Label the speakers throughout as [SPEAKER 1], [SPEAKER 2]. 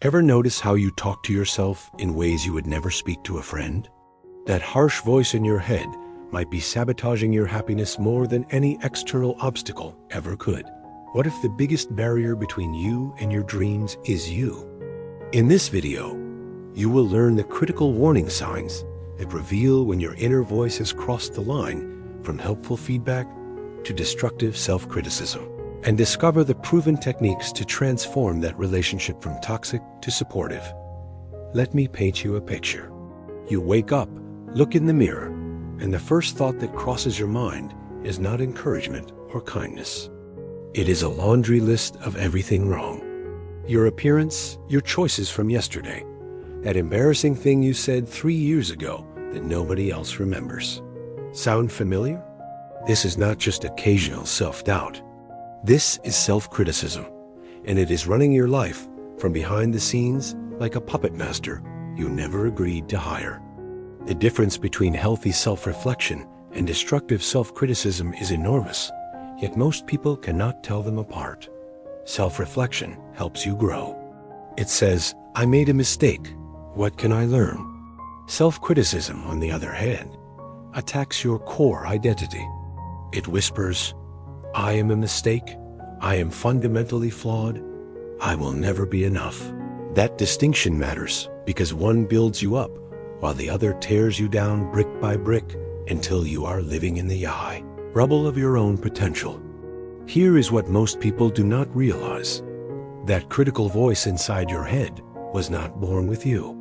[SPEAKER 1] Ever notice how you talk to yourself in ways you would never speak to a friend? That harsh voice in your head might be sabotaging your happiness more than any external obstacle ever could. What if the biggest barrier between you and your dreams is you? In this video, you will learn the critical warning signs that reveal when your inner voice has crossed the line from helpful feedback to destructive self-criticism, and discover the proven techniques to transform that relationship from toxic to supportive. Let me paint you a picture. You wake up, look in the mirror, and the first thought that crosses your mind is not encouragement or kindness. It is a laundry list of everything wrong. Your appearance, your choices from yesterday, that embarrassing thing you said 3 years ago that nobody else remembers. Sound familiar? This is not just occasional self-doubt. This is self-criticism, and it is running your life from behind the scenes like a puppet master you never agreed to hire. The difference between healthy self-reflection and destructive self-criticism is enormous, yet most people cannot tell them apart. Self-reflection helps you grow. It says, "I made a mistake. What can I learn?" Self-criticism, on the other hand, attacks your core identity. It whispers, "I am a mistake. I am fundamentally flawed. I will never be enough." That distinction matters because one builds you up while the other tears you down brick by brick until you are living in the eye, rubble of your own potential. Here is what most people do not realize. That critical voice inside your head was not born with you.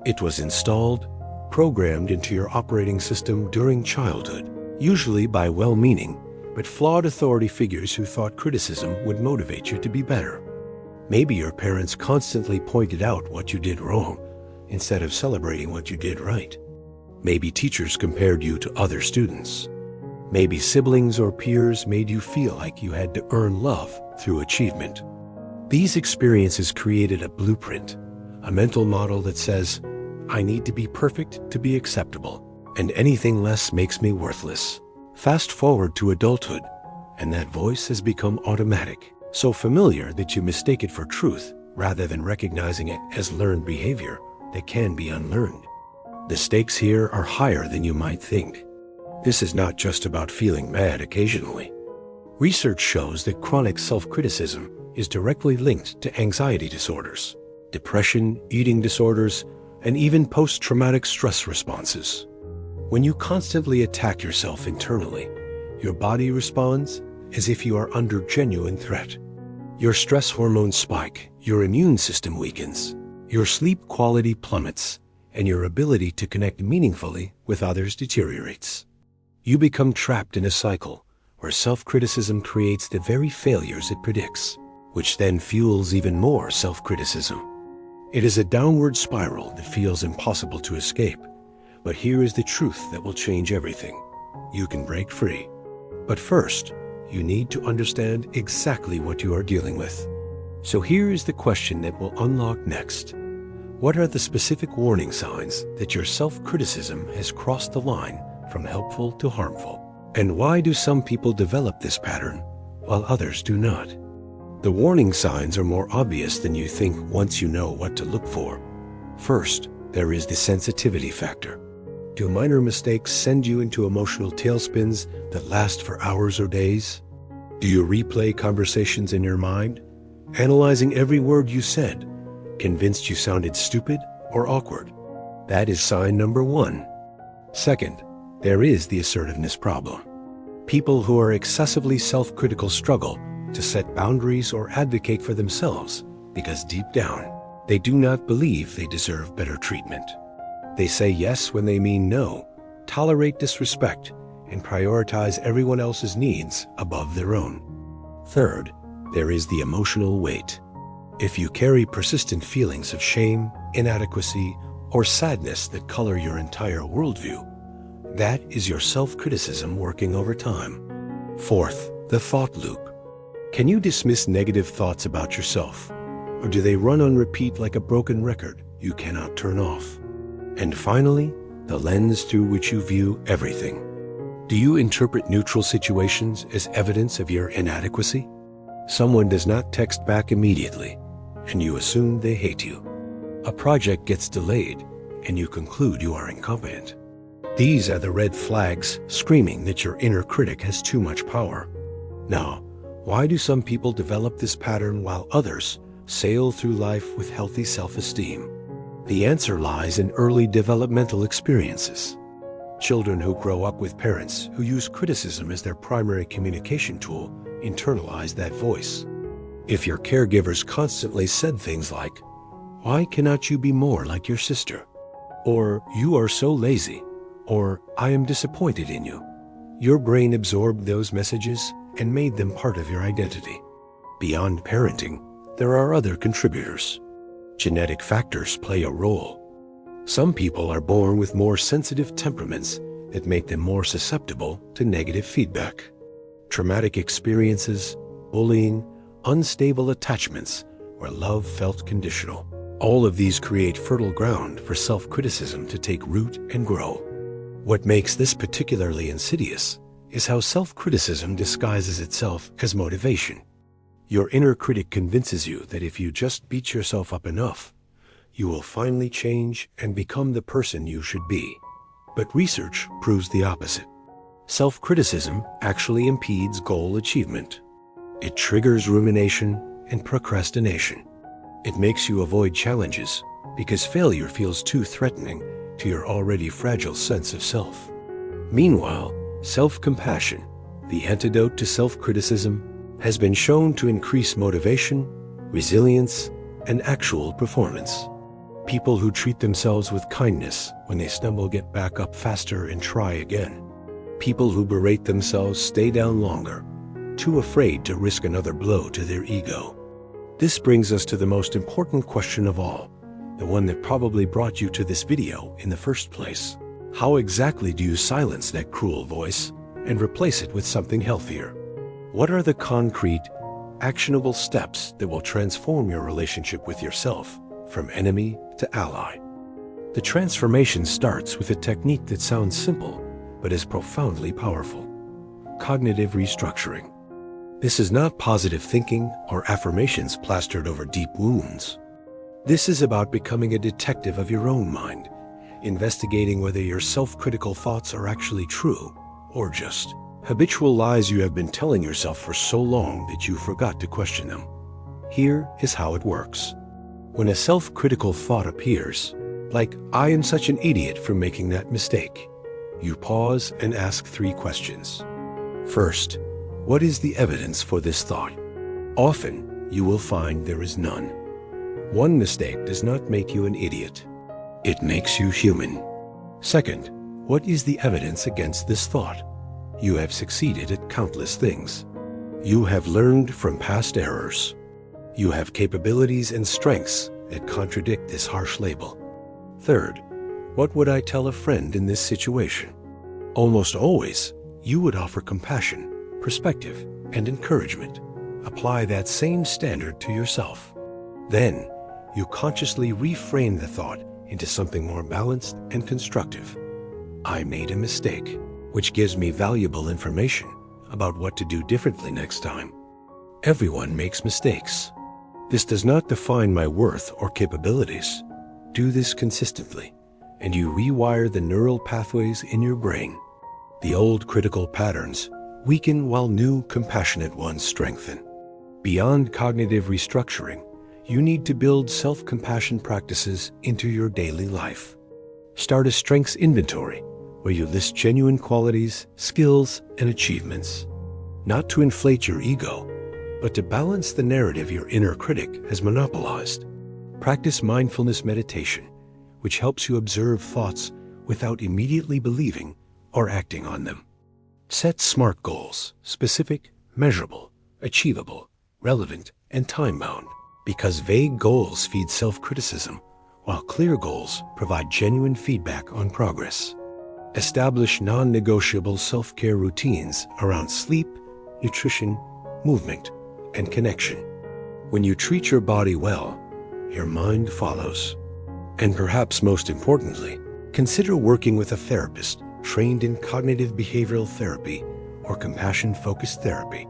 [SPEAKER 1] It was installed, programmed into your operating system during childhood, usually by well-meaning but flawed authority figures who thought criticism would motivate you to be better. Maybe your parents constantly pointed out what you did wrong instead of celebrating what you did right. Maybe teachers compared you to other students. Maybe siblings or peers made you feel like you had to earn love through achievement. These experiences created a blueprint, a mental model that says, "I need to be perfect to be acceptable, and anything less makes me worthless." Fast forward to adulthood, and that voice has become automatic, so familiar that you mistake it for truth rather than recognizing it as learned behavior that can be unlearned. The stakes here are higher than you might think. This is not just about feeling mad occasionally. Research shows that chronic self-criticism is directly linked to anxiety disorders, depression, eating disorders, and even post-traumatic stress responses. When you constantly attack yourself internally, your body responds as if you are under genuine threat. Your stress hormones spike, your immune system weakens, your sleep quality plummets, and your ability to connect meaningfully with others deteriorates. You become trapped in a cycle where self-criticism creates the very failures it predicts, which then fuels even more self-criticism. It is a downward spiral that feels impossible to escape. But here is the truth that will change everything. You can break free. But first, you need to understand exactly what you are dealing with. So here is the question that will unlock next. What are the specific warning signs that your self-criticism has crossed the line from helpful to harmful? And why do some people develop this pattern while others do not? The warning signs are more obvious than you think once you know what to look for. First, there is the sensitivity factor. Do minor mistakes send you into emotional tailspins that last for hours or days? Do you replay conversations in your mind, analyzing every word you said, convinced you sounded stupid or awkward? That is sign number one. Second, there is the assertiveness problem. People who are excessively self-critical struggle to set boundaries or advocate for themselves because deep down, they do not believe they deserve better treatment. They say yes when they mean no, tolerate disrespect, and prioritize everyone else's needs above their own. Third, there is the emotional weight. If you carry persistent feelings of shame, inadequacy, or sadness that color your entire worldview, that is your self-criticism working overtime. Fourth, the thought loop. Can you dismiss negative thoughts about yourself, or do they run on repeat like a broken record you cannot turn off? And finally, the lens through which you view everything. Do you interpret neutral situations as evidence of your inadequacy? Someone does not text back immediately. and you assume they hate you. A project gets delayed, and you conclude you are incompetent. These are the red flags screaming that your inner critic has too much power. Now, why do some people develop this pattern while others sail through life with healthy self-esteem? The answer lies in early developmental experiences. Children who grow up with parents who use criticism as their primary communication tool internalize that voice. If your caregivers constantly said things like, "Why cannot you be more like your sister?" or "You are so lazy," or "I am disappointed in you," your brain absorbed those messages and made them part of your identity. Beyond parenting, there are other contributors. Genetic factors play a role. Some people are born with more sensitive temperaments that make them more susceptible to negative feedback. Traumatic experiences, bullying, unstable attachments where love felt conditional. All of these create fertile ground for self-criticism to take root and grow. What makes this particularly insidious is how self-criticism disguises itself as motivation. Your inner critic convinces you that if you just beat yourself up enough, you will finally change and become the person you should be. But research proves the opposite. Self-criticism actually impedes goal achievement. It triggers rumination and procrastination. It makes you avoid challenges because failure feels too threatening to your already fragile sense of self. Meanwhile, self-compassion, the antidote to self-criticism, has been shown to increase motivation, resilience, and actual performance. People who treat themselves with kindness when they stumble get back up faster and try again. People who berate themselves stay down longer, too afraid to risk another blow to their ego. This brings us to the most important question of all, the one that probably brought you to this video in the first place. How exactly do you silence that cruel voice and replace it with something healthier? What are the concrete, actionable steps that will transform your relationship with yourself from enemy to ally? The transformation starts with a technique that sounds simple, but is profoundly powerful: cognitive restructuring. This is not positive thinking or affirmations plastered over deep wounds. This is about becoming a detective of your own mind, investigating whether your self-critical thoughts are actually true or just habitual lies you have been telling yourself for so long that you forgot to question them. Here is how it works. When a self-critical thought appears, like "I am such an idiot for making that mistake," you pause and ask 3 questions. First, what is the evidence for this thought? Often, you will find there is none. One mistake does not make you an idiot. It makes you human. Second, what is the evidence against this thought? You have succeeded at countless things. You have learned from past errors. You have capabilities and strengths that contradict this harsh label. Third, what would I tell a friend in this situation? Almost always, you would offer compassion, perspective, and encouragement. Apply that same standard to yourself. Then, you consciously reframe the thought into something more balanced and constructive. I made a mistake, which gives me valuable information about what to do differently next time. Everyone makes mistakes. This does not define my worth or capabilities. Do this consistently, and you rewire the neural pathways in your brain. The old critical patterns weaken while new, compassionate ones strengthen. Beyond cognitive restructuring, you need to build self-compassion practices into your daily life. Start a strengths inventory where you list genuine qualities, skills, and achievements. Not to inflate your ego, but to balance the narrative your inner critic has monopolized. Practice mindfulness meditation, which helps you observe thoughts without immediately believing or acting on them. Set SMART goals: specific, measurable, achievable, relevant, and time-bound, because vague goals feed self-criticism, while clear goals provide genuine feedback on progress. Establish non-negotiable self-care routines around sleep, nutrition, movement, and connection. When you treat your body well, your mind follows. And perhaps most importantly, consider working with a therapist trained in cognitive behavioral therapy or compassion-focused therapy.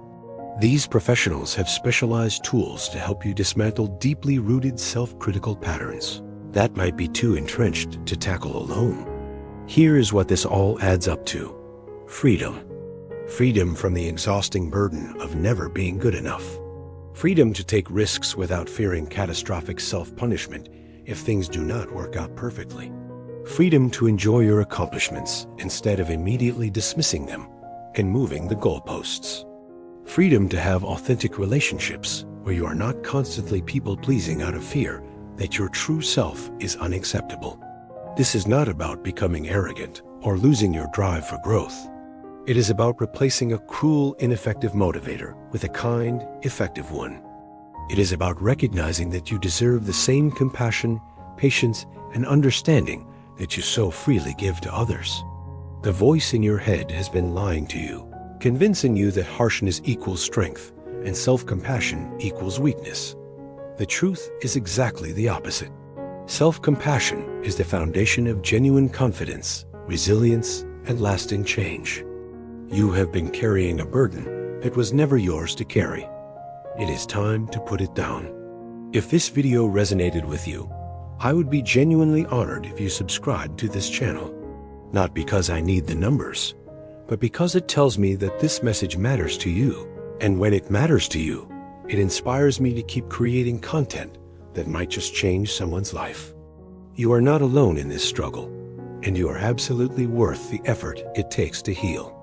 [SPEAKER 1] These professionals have specialized tools to help you dismantle deeply rooted self-critical patterns that might be too entrenched to tackle alone. Here is what this all adds up to. Freedom. Freedom from the exhausting burden of never being good enough. Freedom to take risks without fearing catastrophic self-punishment if things do not work out perfectly. Freedom to enjoy your accomplishments instead of immediately dismissing them and moving the goalposts. Freedom to have authentic relationships where you are not constantly people-pleasing out of fear that your true self is unacceptable. This is not about becoming arrogant or losing your drive for growth. It is about replacing a cruel, ineffective motivator with a kind, effective one. It is about recognizing that you deserve the same compassion, patience, and understanding that you so freely give to others. The voice in your head has been lying to you, convincing you that harshness equals strength and self-compassion equals weakness. The truth is exactly the opposite. Self-compassion is the foundation of genuine confidence, resilience, and lasting change. You have been carrying a burden that was never yours to carry. It is time to put it down. If this video resonated with you, I would be genuinely honored if you subscribed to this channel. Not because I need the numbers, but because it tells me that this message matters to you. And when it matters to you, it inspires me to keep creating content that might just change someone's life. You are not alone in this struggle, and you are absolutely worth the effort it takes to heal.